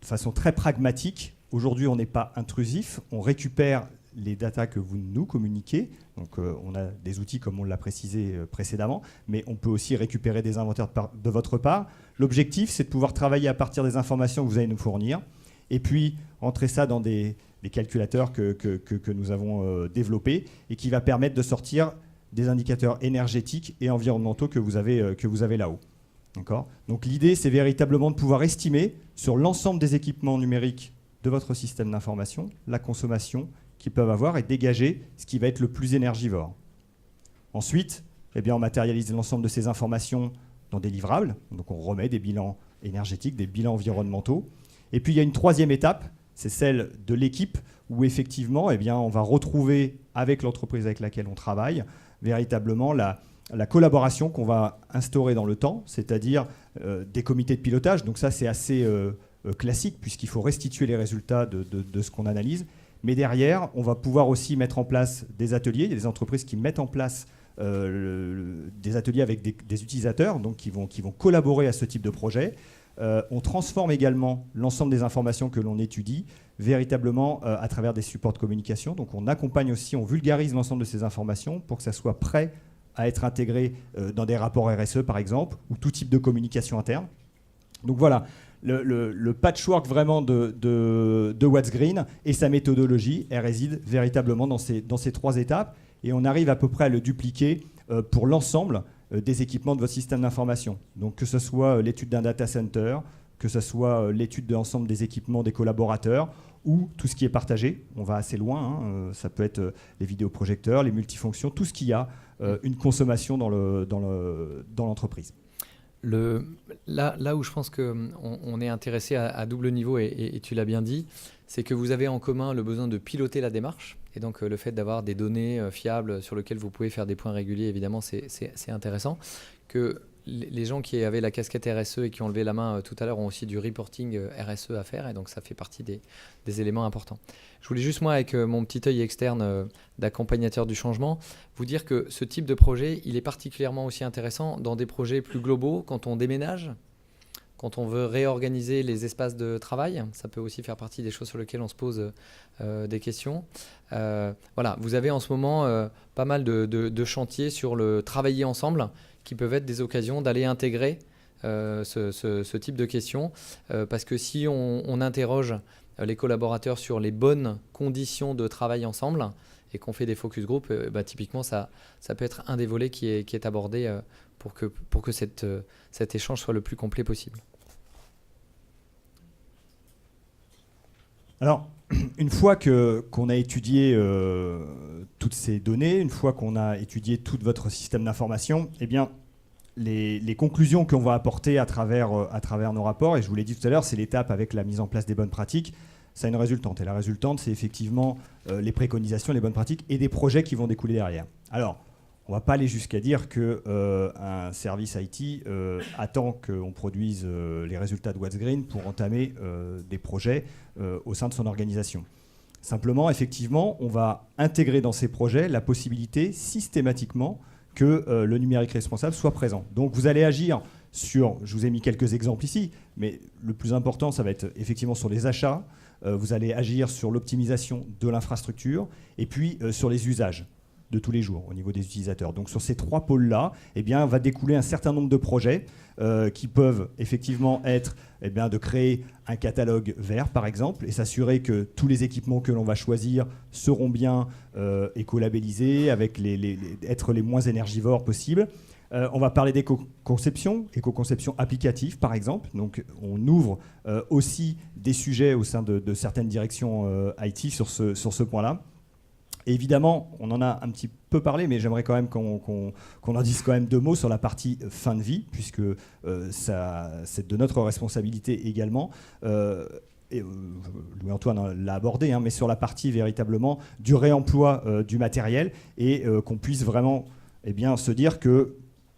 De façon très pragmatique. Aujourd'hui, on n'est pas intrusif. On récupère les datas que vous nous communiquez. Donc, on a des outils, comme on l'a précisé précédemment, mais on peut aussi récupérer des inventaires de votre part. L'objectif, c'est de pouvoir travailler à partir des informations que vous allez nous fournir et puis rentrer ça dans des calculateurs que nous avons développés et qui va permettre de sortir des indicateurs énergétiques et environnementaux que vous avez là-haut. D'accord ? Donc l'idée, c'est véritablement de pouvoir estimer sur l'ensemble des équipements numériques de votre système d'information la consommation qu'ils peuvent avoir et dégager ce qui va être le plus énergivore. Ensuite, eh bien, on matérialise l'ensemble de ces informations dans des livrables. Donc on remet des bilans énergétiques, des bilans environnementaux. Et puis il y a une 3e étape, c'est celle de l'équipe où effectivement eh bien, on va retrouver avec l'entreprise avec laquelle on travaille véritablement la collaboration qu'on va instaurer dans le temps, c'est-à-dire des comités de pilotage. Donc ça c'est assez classique puisqu'il faut restituer les résultats de ce qu'on analyse. Mais derrière, on va pouvoir aussi mettre en place des ateliers. Il y a des entreprises qui mettent en place des ateliers avec des utilisateurs donc qui vont collaborer à ce type de projet. On transforme également l'ensemble des informations que l'on étudie véritablement à travers des supports de communication. Donc on accompagne aussi, on vulgarise l'ensemble de ces informations pour que ça soit prêt à être intégré dans des rapports RSE par exemple, ou tout type de communication interne. Donc voilà, le patchwork vraiment de What's Green et sa méthodologie, elle réside véritablement dans ces 3 étapes et on arrive à peu près à le dupliquer pour l'ensemble des équipements de votre système d'information. Donc que ce soit l'étude d'un data center, que ce soit l'étude de l'ensemble des équipements des collaborateurs ou tout ce qui est partagé. On va assez loin, hein. Ça peut être les vidéoprojecteurs, les multifonctions, tout ce qui a une consommation dans l'entreprise. Là où je pense qu'on est intéressé à double niveau, et tu l'as bien dit, c'est que vous avez en commun le besoin de piloter la démarche. Et donc, le fait d'avoir des données fiables sur lesquelles vous pouvez faire des points réguliers, évidemment, c'est intéressant. Que les gens qui avaient la casquette RSE et qui ont levé la main tout à l'heure ont aussi du reporting RSE à faire. Et donc, ça fait partie des éléments importants. Je voulais juste, moi, avec mon petit œil externe d'accompagnateur du changement, vous dire que ce type de projet, il est particulièrement aussi intéressant dans des projets plus globaux, quand on déménage, quand on veut réorganiser les espaces de travail. Ça peut aussi faire partie des choses sur lesquelles on se pose des questions. Voilà, vous avez en ce moment pas mal de chantiers sur le travailler ensemble qui peuvent être des occasions d'aller intégrer ce type de questions. Parce que si on interroge les collaborateurs sur les bonnes conditions de travail ensemble et qu'on fait des focus group, typiquement, ça peut être un des volets qui est abordé pour que cet échange soit le plus complet possible. Alors, une fois qu'on a étudié toutes ces données, une fois qu'on a étudié tout votre système d'information, eh bien, les conclusions qu'on va apporter à travers nos rapports, et je vous l'ai dit tout à l'heure, c'est l'étape avec la mise en place des bonnes pratiques, ça a une résultante. Et la résultante, c'est effectivement les préconisations, les bonnes pratiques et des projets qui vont découler derrière. Alors, on ne va pas aller jusqu'à dire qu'un service IT attend qu'on produise les résultats de What's Green pour entamer des projets au sein de son organisation. Simplement, effectivement, on va intégrer dans ces projets la possibilité systématiquement que le numérique responsable soit présent. Donc vous allez agir sur, je vous ai mis quelques exemples ici, mais le plus important, ça va être effectivement sur les achats, vous allez agir sur l'optimisation de l'infrastructure et puis sur les usages de tous les jours au niveau des utilisateurs. Donc sur ces trois pôles-là, eh bien, va découler un certain nombre de projets qui peuvent effectivement être de créer un catalogue vert, par exemple, et s'assurer que tous les équipements que l'on va choisir seront bien écolabellisés, avec être les moins énergivores possibles. On va parler d'éco-conception applicative, par exemple. Donc on ouvre aussi des sujets au sein de certaines directions IT sur ce point-là. Et évidemment, on en a un petit peu parlé, mais j'aimerais quand même qu'on en dise quand même deux mots sur la partie fin de vie, puisque c'est de notre responsabilité également. Louis-Antoine l'a abordé, mais sur la partie véritablement du réemploi du matériel et qu'on puisse vraiment se dire que,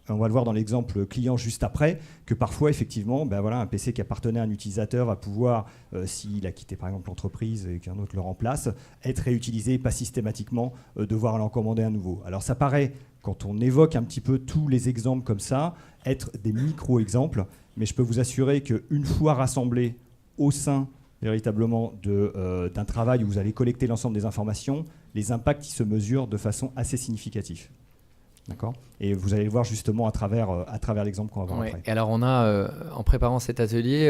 on va le voir dans l'exemple client juste après, que parfois, effectivement, un PC qui appartenait à un utilisateur va pouvoir, s'il a quitté par exemple l'entreprise et qu'un autre le remplace, être réutilisé et pas systématiquement devoir l'en commander un nouveau. Alors ça paraît, quand on évoque un petit peu tous les exemples comme ça, être des micro-exemples, mais je peux vous assurer qu'une fois rassemblés au sein véritablement d'un travail où vous allez collecter l'ensemble des informations, les impacts ils se mesurent de façon assez significative. D'accord. Et vous allez le voir justement à travers l'exemple qu'on va voir après. Et alors on a, en préparant cet atelier,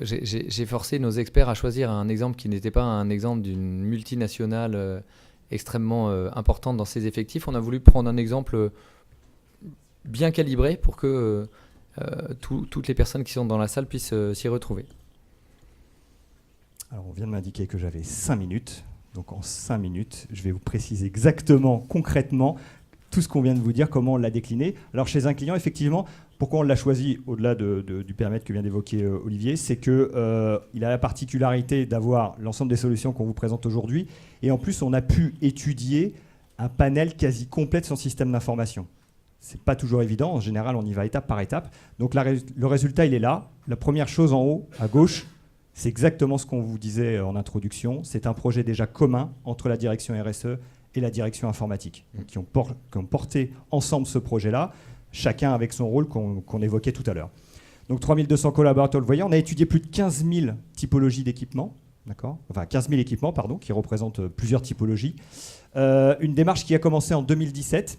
j'ai forcé nos experts à choisir un exemple qui n'était pas un exemple d'une multinationale extrêmement importante dans ses effectifs. On a voulu prendre un exemple bien calibré pour que toutes les personnes qui sont dans la salle puissent s'y retrouver. Alors on vient de m'indiquer que j'avais 5 minutes. Donc en 5 minutes, je vais vous préciser exactement, concrètement, tout ce qu'on vient de vous dire, comment on l'a décliné. Alors chez un client, effectivement, pourquoi on l'a choisi au-delà du périmètre que vient d'évoquer Olivier, c'est qu'il a la particularité d'avoir l'ensemble des solutions qu'on vous présente aujourd'hui. Et en plus, on a pu étudier un panel quasi complet de son système d'information. Ce n'est pas toujours évident. En général, on y va étape par étape. Donc le résultat, il est là. La première chose en haut, à gauche, c'est exactement ce qu'on vous disait en introduction. C'est un projet déjà commun entre la direction RSE et la direction informatique, qui ont porté ensemble ce projet-là, chacun avec son rôle qu'on évoquait tout à l'heure. Donc 3200 collaborateurs, vous voyez, on a étudié plus de 15 000 typologies d'équipements, d'accord, enfin 15 000 équipements, pardon, qui représentent plusieurs typologies. Une démarche qui a commencé en 2017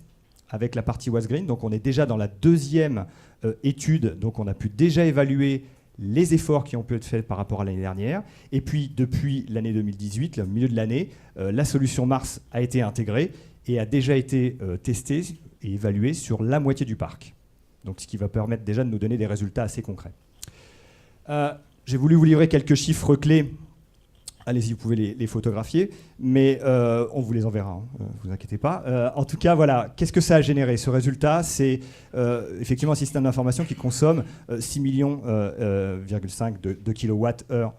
avec la partie What's Green, donc on est déjà dans la deuxième étude, donc on a pu déjà évaluer les efforts qui ont pu être faits par rapport à l'année dernière. Et puis, depuis l'année 2018, le milieu de l'année, la solution Mars a été intégrée et a déjà été testée et évaluée sur la moitié du parc. Donc, ce qui va permettre déjà de nous donner des résultats assez concrets. J'ai voulu vous livrer quelques chiffres clés Allez-y, vous pouvez les photographier, mais on vous les enverra, vous inquiétez pas. En tout cas, voilà, qu'est-ce que ça a généré? Ce résultat, c'est effectivement un système d'information qui consomme 6,5 millions de kilowattheures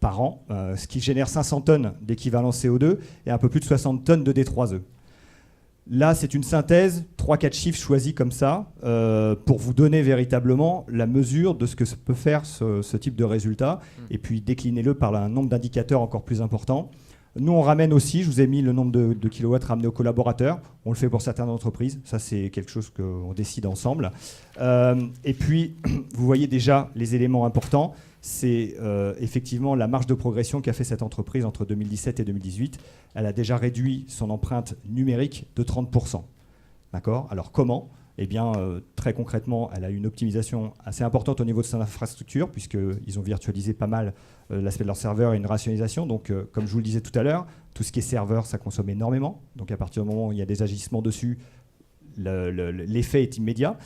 par an, ce qui génère 500 tonnes d'équivalent CO2 et un peu plus de 60 tonnes de D3E. Là, c'est une synthèse, 3-4 chiffres choisis comme ça, pour vous donner véritablement la mesure de ce que peut faire ce type de résultat, et puis déclinez-le par un nombre d'indicateurs encore plus important. Nous, on ramène aussi, je vous ai mis le nombre de kilowatts ramenés aux collaborateurs, on le fait pour certaines entreprises, ça c'est quelque chose qu'on décide ensemble. Et puis, vous voyez déjà les éléments importants, c'est effectivement la marge de progression qu'a fait cette entreprise entre 2017 et 2018. Elle a déjà réduit son empreinte numérique de 30%. D'accord ? Alors comment ? Eh bien, très concrètement, elle a eu une optimisation assez importante au niveau de son infrastructure, puisqu'ils ont virtualisé pas mal l'aspect de leur serveur et une rationalisation. Donc, comme je vous le disais tout à l'heure, tout ce qui est serveur, ça consomme énormément. Donc, à partir du moment où il y a des agissements dessus, l'effet est immédiat.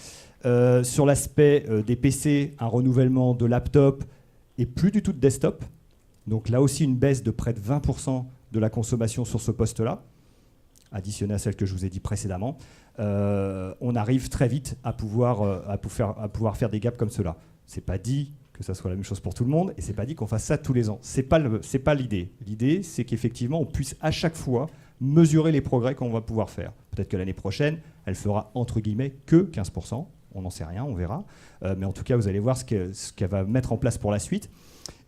Sur l'aspect des PC, un renouvellement de laptop et plus du tout de desktop. Donc là aussi, une baisse de près de 20% de la consommation sur ce poste-là, additionné à celle que je vous ai dit précédemment. On arrive très vite à pouvoir faire des gaps comme cela. C'est pas dit que ça soit la même chose pour tout le monde, et c'est pas dit qu'on fasse ça tous les ans. C'est pas l'idée. L'idée, c'est qu'effectivement, on puisse à chaque fois mesurer les progrès qu'on va pouvoir faire. Peut-être que l'année prochaine, elle fera entre guillemets que 15%. On n'en sait rien, on verra. Mais en tout cas, vous allez voir ce qu'elle va mettre en place pour la suite.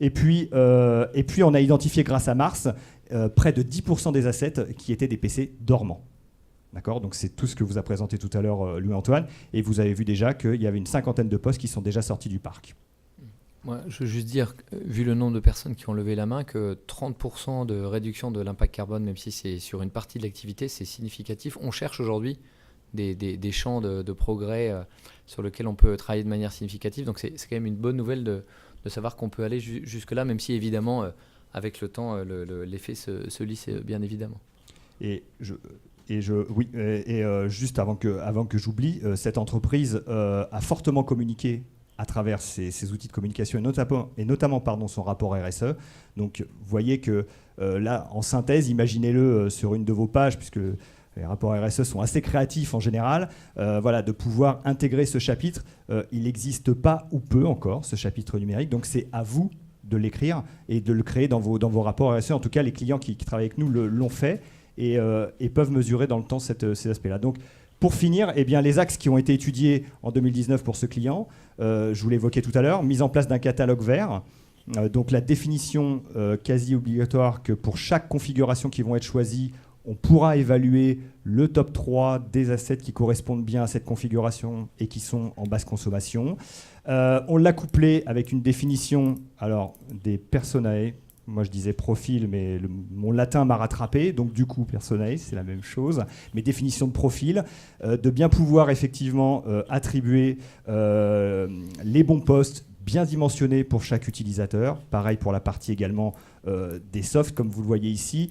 Et puis, on a identifié grâce à Mars près de 10% des assets qui étaient des PC dormants. D'accord ? Donc c'est tout ce que vous a présenté tout à l'heure Louis-Antoine. Et vous avez vu déjà qu'il y avait une 50aine de postes qui sont déjà sortis du parc. Moi, je veux juste dire, vu le nombre de personnes qui ont levé la main, que 30% de réduction de l'impact carbone, même si c'est sur une partie de l'activité, c'est significatif. On cherche aujourd'hui des champs de progrès sur lesquels on peut travailler de manière significative. Donc c'est quand même une bonne nouvelle de savoir qu'on peut aller jusque-là, même si évidemment, avec le temps, l'effet se lisse bien évidemment. Juste avant que j'oublie, cette entreprise a fortement communiqué à travers ses outils de communication et notamment son rapport RSE. Donc vous voyez que là, en synthèse, imaginez-le sur une de vos pages, puisque les rapports RSE sont assez créatifs en général, de pouvoir intégrer ce chapitre. Il n'existe pas ou peu encore, ce chapitre numérique, donc c'est à vous de l'écrire et de le créer dans vos rapports RSE. En tout cas, les clients qui travaillent avec nous l'ont fait et peuvent mesurer dans le temps ces aspects-là. Donc, pour finir, eh bien, les axes qui ont été étudiés en 2019 pour ce client, je vous l'évoquais tout à l'heure, mise en place d'un catalogue vert, donc la définition quasi obligatoire que pour chaque configuration qui vont être choisies, on pourra évaluer le top 3 des assets qui correspondent bien à cette configuration et qui sont en basse consommation. On l'a couplé avec une définition des personae. Moi, je disais profil, mais mon latin m'a rattrapé. Donc, du coup, personae, c'est la même chose. Mais définition de profil, de bien pouvoir effectivement attribuer les bons postes bien dimensionnés pour chaque utilisateur. Pareil pour la partie également des softs, comme vous le voyez ici.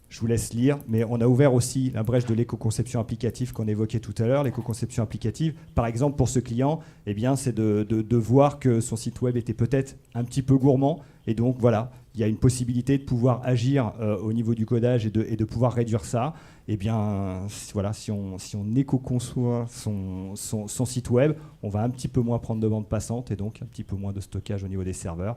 Je vous laisse lire, mais on a ouvert aussi la brèche de l'éco-conception applicative qu'on évoquait tout à l'heure. L'éco-conception applicative, par exemple, pour ce client, eh bien, c'est de voir que son site web était peut-être un petit peu gourmand. Et donc, voilà, il y a une possibilité de pouvoir agir au niveau du codage et de pouvoir réduire ça. Eh bien, voilà, si on éco-conçoit son site web, on va un petit peu moins prendre de bande passante et donc un petit peu moins de stockage au niveau des serveurs.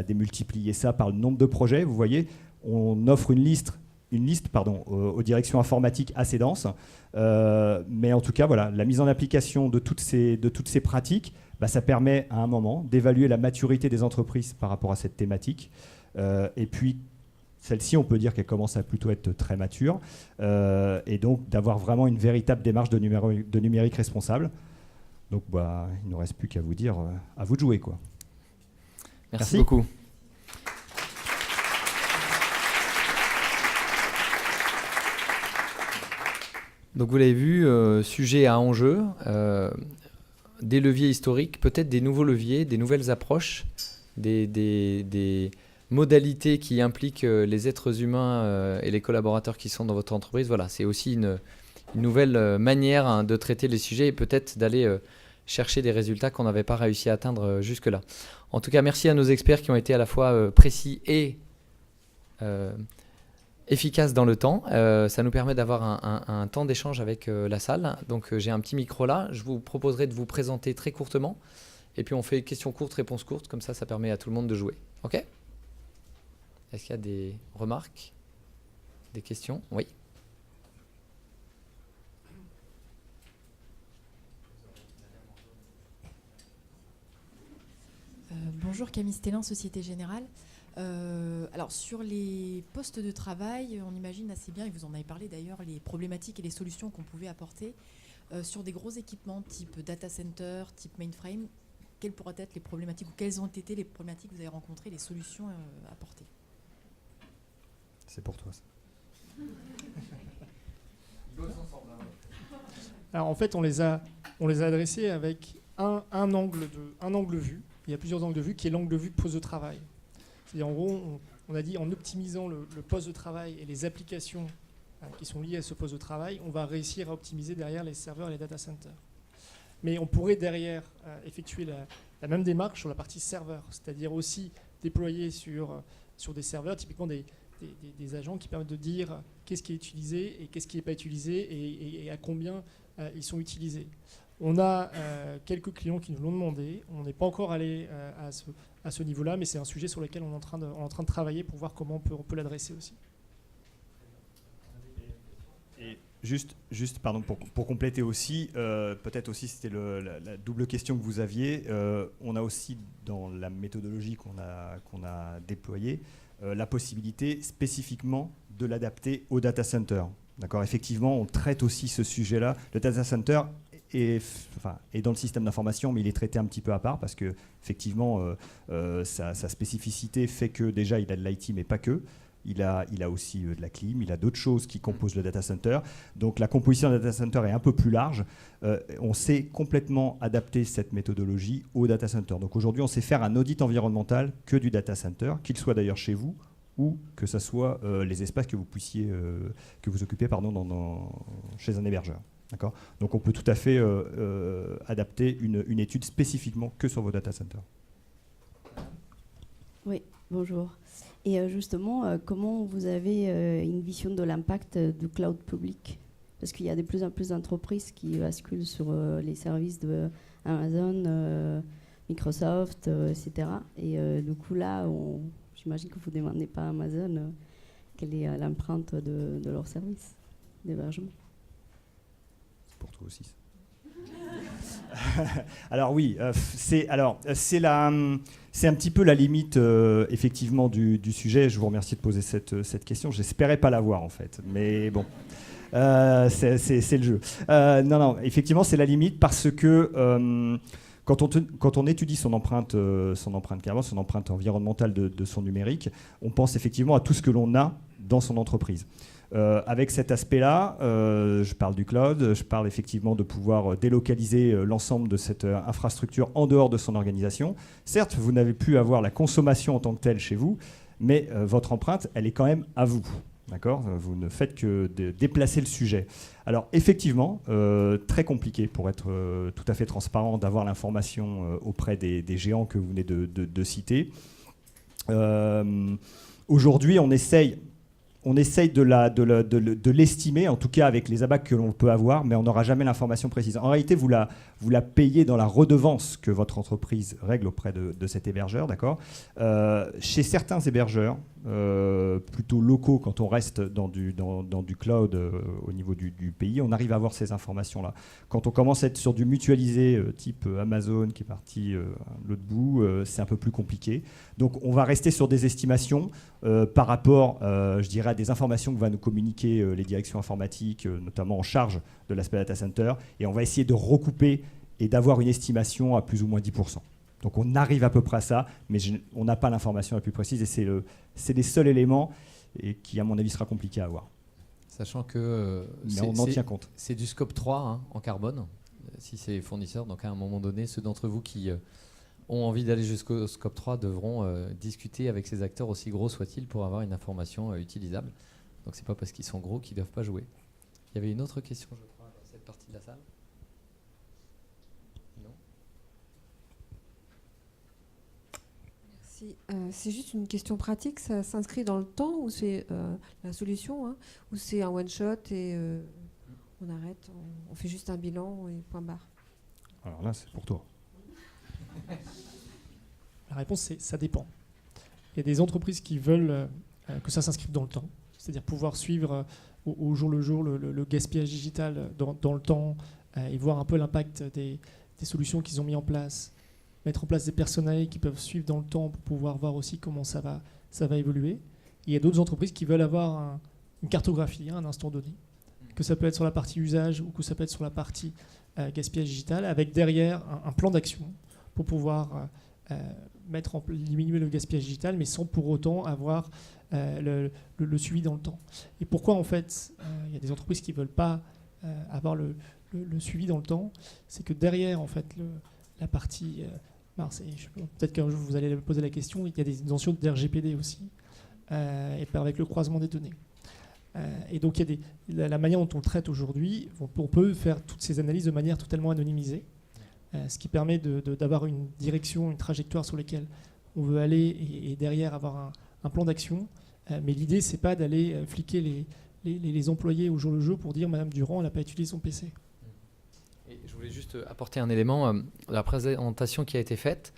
Démultiplier ça par le nombre de projets. Vous voyez, on offre une liste aux directions informatiques assez dense. Mais en tout cas, voilà, la mise en application de toutes ces pratiques, ça permet à un moment d'évaluer la maturité des entreprises par rapport à cette thématique. Et puis, celle-ci, on peut dire qu'elle commence à plutôt être très mature. Et donc, d'avoir vraiment une véritable démarche de numérique responsable. Donc, il ne nous reste plus qu'à vous dire, à vous de jouer, quoi. Merci beaucoup. Donc vous l'avez vu, sujet à enjeu, des leviers historiques, peut-être des nouveaux leviers, des nouvelles approches, des modalités qui impliquent les êtres humains et les collaborateurs qui sont dans votre entreprise. Voilà, c'est aussi une nouvelle manière de traiter les sujets et peut-être d'aller chercher des résultats qu'on n'avait pas réussi à atteindre jusque-là. En tout cas, merci à nos experts qui ont été à la fois précis et efficace dans le temps. Ça nous permet d'avoir un temps d'échange avec la salle. Donc j'ai un petit micro là. Je vous proposerai de vous présenter très courtement. Et puis on fait questions courtes, réponses courtes. Comme ça permet à tout le monde de jouer. OK ? Est-ce qu'il y a des remarques ? Des questions ? Oui. Bonjour, Camille Stellin, Société Générale. Alors sur les postes de travail, on imagine assez bien, et vous en avez parlé d'ailleurs, les problématiques et les solutions qu'on pouvait apporter sur des gros équipements type data center, type mainframe. Quelles pourraient être les problématiques ou quelles ont été les problématiques que vous avez rencontrées, les solutions apportées ? C'est pour toi ça. Alors en fait, on les a adressés avec un angle vu. Il y a plusieurs angles de vue, qui est l'angle de vue de poste de travail. C'est-à-dire, en gros, on a dit en optimisant le poste de travail et les applications qui sont liées à ce poste de travail, on va réussir à optimiser derrière les serveurs et les data centers. Mais on pourrait derrière effectuer la même démarche sur la partie serveur, c'est-à-dire aussi déployer sur des serveurs, typiquement des agents qui permettent de dire qu'est-ce qui est utilisé et qu'est-ce qui n'est pas utilisé et à combien ils sont utilisés. On a quelques clients qui nous l'ont demandé. On n'est pas encore allé à ce niveau-là, mais c'est un sujet sur lequel on est en train de travailler pour voir comment on peut l'adresser aussi. Et juste pardon, pour compléter aussi, peut-être aussi c'était la double question que vous aviez. On a aussi dans la méthodologie qu'on a déployée la possibilité spécifiquement de l'adapter au data center. D'accord, effectivement, on traite aussi ce sujet-là. Le data center est dans le système d'information, mais il est traité un petit peu à part parce que effectivement, sa spécificité fait que déjà il a de l'IT, mais pas que. Il a aussi de la clim, il a d'autres choses qui composent le data center. Donc la composition du data center est un peu plus large. On sait complètement adapter cette méthodologie au data center. Donc aujourd'hui, on sait faire un audit environnemental que du data center, qu'il soit d'ailleurs chez vous ou que ce soit les espaces que vous occupez chez un hébergeur. D'accord ? Donc on peut tout à fait adapter une étude spécifiquement que sur vos data centers. Oui, bonjour. Et justement, comment vous avez une vision de l'impact du cloud public ? Parce qu'il y a de plus en plus d'entreprises qui basculent sur les services de Amazon, Microsoft, etc. Et du coup, là, j'imagine que vous ne demandez pas à Amazon quelle est l'empreinte de leur service d'hébergement. C'est pour toi aussi. Alors oui, c'est un petit peu la limite effectivement du sujet. Je vous remercie de poser cette question. J'espérais pas l'avoir en fait, mais bon, c'est le jeu. Non, effectivement, c'est la limite parce que quand on étudie son empreinte carbone, son empreinte environnementale de son numérique, on pense effectivement à tout ce que l'on a dans son entreprise. Avec cet aspect-là, je parle du cloud, je parle effectivement de pouvoir délocaliser l'ensemble de cette infrastructure en dehors de son organisation. Certes, vous n'avez plus à avoir la consommation en tant que telle chez vous, mais votre empreinte, elle est quand même à vous. D'accord ? Vous ne faites que de déplacer le sujet. Alors effectivement, très compliqué pour être tout à fait transparent d'avoir l'information auprès des géants que vous venez de citer. Aujourd'hui, on essaye de l'estimer, en tout cas avec les abacs que l'on peut avoir, mais on n'aura jamais l'information précise. En réalité, vous la payez dans la redevance que votre entreprise règle auprès de cet hébergeur, d'accord ? Chez certains hébergeurs, plutôt locaux, quand on reste dans du cloud au niveau du pays, on arrive à avoir ces informations-là. Quand on commence à être sur du mutualisé, type Amazon qui est parti à l'autre bout, c'est un peu plus compliqué. Donc on va rester sur des estimations par rapport, je dirais, à des informations que va nous communiquer les directions informatiques, notamment en charge de l'aspect data center, et on va essayer de recouper et d'avoir une estimation à plus ou moins 10%. Donc on arrive à peu près à ça, mais on n'a pas l'information la plus précise, et c'est les seuls éléments et qui, à mon avis, sera compliqué à avoir. Sachant que mais on en tient compte. C'est du scope 3 en carbone, si c'est fournisseur. Donc à un moment donné, ceux d'entre vous qui ont envie d'aller jusqu'au scope 3 devront discuter avec ces acteurs, aussi gros soient-ils, pour avoir une information utilisable. Donc c'est pas parce qu'ils sont gros qu'ils ne doivent pas jouer. Il y avait une autre question, je crois, dans cette partie de la salle. Non ? Merci. C'est juste une question pratique. Ça s'inscrit dans le temps ou c'est la solution, hein, ou c'est un one-shot et on arrête, on fait juste un bilan et point barre? Alors là, c'est pour toi. La réponse, c'est ça dépend. Il y a des entreprises qui veulent que ça s'inscrive dans le temps, c'est-à-dire pouvoir suivre au jour le jour le gaspillage digital dans le temps et voir un peu l'impact des solutions qu'ils ont mis en place, mettre en place des personnels qui peuvent suivre dans le temps pour pouvoir voir aussi comment ça va évoluer. Et il y a d'autres entreprises qui veulent avoir une cartographie à un instant donné, que ça peut être sur la partie usage ou que ça peut être sur la partie gaspillage digital, avec derrière un plan d'action pour pouvoir diminuer le gaspillage digital, mais sans pour autant avoir le suivi dans le temps. Et pourquoi en fait il y a des entreprises qui ne veulent pas avoir le suivi dans le temps? C'est que derrière en fait la partie peut-être qu'un jour vous allez poser la question, il y a des notions de RGPD aussi, et avec le croisement des données. Et donc il y a la manière dont on traite aujourd'hui, on peut faire toutes ces analyses de manière totalement anonymisée, ce qui permet d'avoir une direction, une trajectoire sur laquelle on veut aller et derrière avoir un plan d'action. Mais l'idée, c'est pas d'aller fliquer les employés au jour le jour pour dire Madame Durand, elle n'a pas utilisé son PC. Et je voulais juste apporter un élément. La présentation qui a été faite,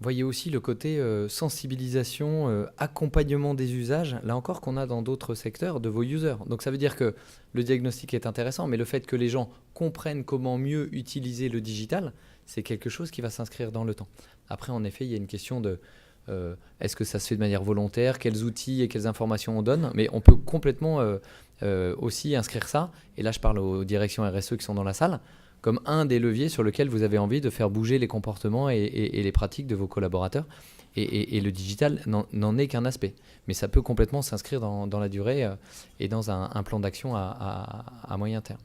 voyez aussi le côté sensibilisation, accompagnement des usages, là encore qu'on a dans d'autres secteurs, de vos users. Donc ça veut dire que le diagnostic est intéressant, mais le fait que les gens comprennent comment mieux utiliser le digital, c'est quelque chose qui va s'inscrire dans le temps. Après, en effet, il y a une question de est-ce que ça se fait de manière volontaire, quels outils et quelles informations on donne, mais on peut complètement aussi inscrire ça, et là je parle aux directions RSE qui sont dans la salle, comme un des leviers sur lequel vous avez envie de faire bouger les comportements et les pratiques de vos collaborateurs. Et le digital n'en est qu'un aspect. Mais ça peut complètement s'inscrire dans la durée et dans un plan d'action à moyen terme.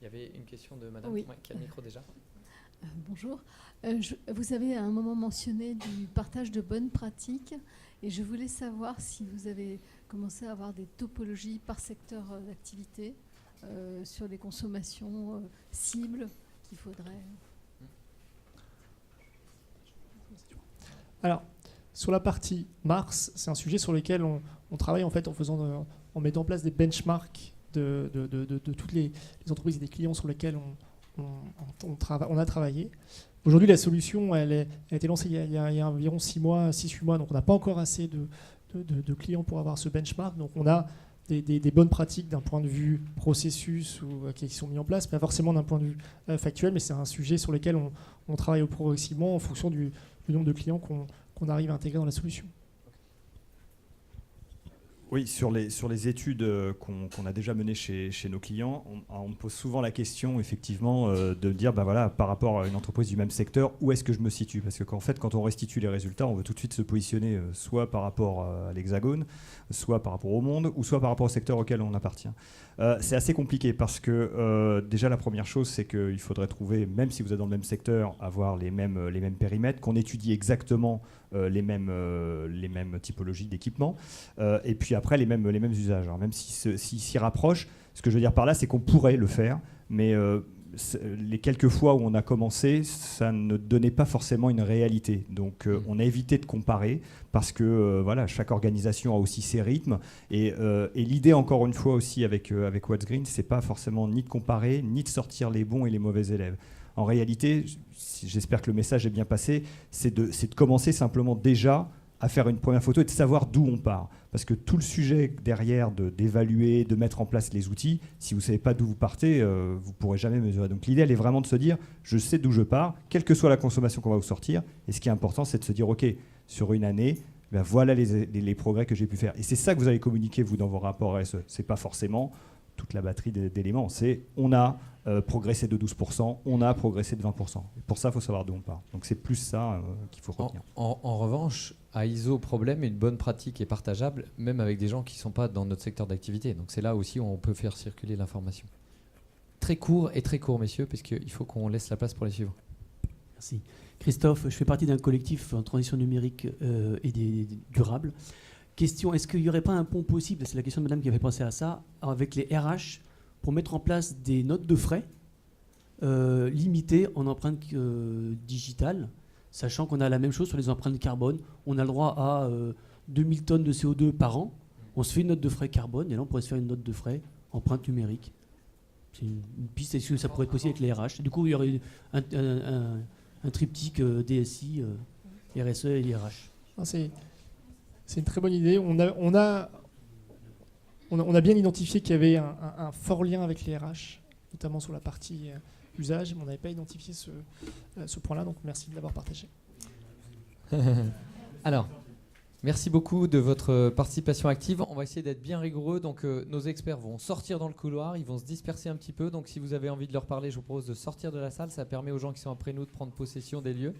Il y avait une question de madame qui a le micro déjà. Bonjour. Vous avez à un moment mentionné du partage de bonnes pratiques et je voulais savoir si vous avez commencé à avoir des topologies par secteur d'activité sur les consommations cibles qu'il faudrait. Alors, sur la partie Mars, c'est un sujet sur lequel on travaille en fait en mettant en place des benchmarks de toutes les entreprises et des clients sur lesquels on a travaillé. Aujourd'hui, la solution, elle a été lancée il y a environ 6-8 mois, donc on n'a pas encore assez de clients pour avoir ce benchmark. Donc on a des bonnes pratiques d'un point de vue processus qui sont mis en place, pas forcément d'un point de vue factuel, mais c'est un sujet sur lequel on travaille progressivement en fonction du nombre de clients qu'on arrive à intégrer dans la solution. Oui, sur les études qu'on a déjà menées chez nos clients, on me pose souvent la question, effectivement, de dire, voilà, par rapport à une entreprise du même secteur, où est-ce que je me situe? Parce que qu'en fait, quand on restitue les résultats, on veut tout de suite se positionner soit par rapport à l'Hexagone, soit par rapport au monde, ou soit par rapport au secteur auquel on appartient. C'est assez compliqué parce que déjà, la première chose, c'est qu'il faudrait trouver, même si vous êtes dans le même secteur, avoir les mêmes périmètres, qu'on étudie exactement les mêmes typologies d'équipements, et puis après les mêmes usages. Alors même s'ils s'y rapprochent, ce que je veux dire par là, c'est qu'on pourrait le faire, mais les quelques fois où on a commencé, ça ne donnait pas forcément une réalité. Donc on a évité de comparer parce que voilà, chaque organisation a aussi ses rythmes. Et l'idée, encore une fois aussi avec What's Green, c'est pas forcément ni de comparer, ni de sortir les bons et les mauvais élèves. En réalité, j'espère que le message est bien passé, c'est de commencer simplement déjà à faire une première photo et de savoir d'où on part. Parce que tout le sujet derrière d'évaluer, de mettre en place les outils, si vous ne savez pas d'où vous partez, vous ne pourrez jamais mesurer. Donc l'idée, elle est vraiment de se dire, je sais d'où je pars, quelle que soit la consommation qu'on va vous sortir. Et ce qui est important, c'est de se dire, OK, sur une année, voilà les progrès que j'ai pu faire. Et c'est ça que vous allez communiquer, vous, dans vos rapports RSE. Ce n'est pas forcément toute la batterie d'éléments. C'est on a progressé de 12%, on a progressé de 20%. Et pour ça, il faut savoir d'où on part. Donc c'est plus ça qu'il faut retenir. En revanche, à ISO problème, une bonne pratique est partageable, même avec des gens qui ne sont pas dans notre secteur d'activité. Donc c'est là aussi où on peut faire circuler l'information. Très court, messieurs, parce qu'il faut qu'on laisse la place pour les suivants. Merci. Christophe, je fais partie d'un collectif en transition numérique et durable. Question, est-ce qu'il n'y aurait pas un pont possible, c'est la question de madame qui avait pensé à ça, avec les RH pour mettre en place des notes de frais limitées en empreinte digitale, sachant qu'on a la même chose sur les empreintes carbone. On a le droit à 2000 tonnes de CO2 par an. On se fait une note de frais carbone et là on pourrait se faire une note de frais empreinte numérique. C'est une piste, est-ce que ça pourrait être possible avec les RH? Du coup, il y aurait un triptyque DSI, RSE et l'IRH. C'est une très bonne idée. On a bien identifié qu'il y avait un fort lien avec les RH, notamment sur la partie usage, mais on n'avait pas identifié ce point-là, donc merci de l'avoir partagé. Alors, merci beaucoup de votre participation active. On va essayer d'être bien rigoureux. Donc, nos experts vont sortir dans le couloir, ils vont se disperser un petit peu. Donc, si vous avez envie de leur parler, je vous propose de sortir de la salle. Ça permet aux gens qui sont après nous de prendre possession des lieux.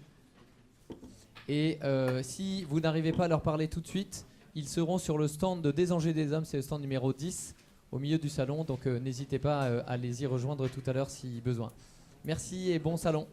Et si vous n'arrivez pas à leur parler tout de suite, ils seront sur le stand de Des Angers des Hommes, c'est le stand numéro 10, au milieu du salon. Donc, n'hésitez pas à les y rejoindre tout à l'heure si besoin. Merci et bon salon.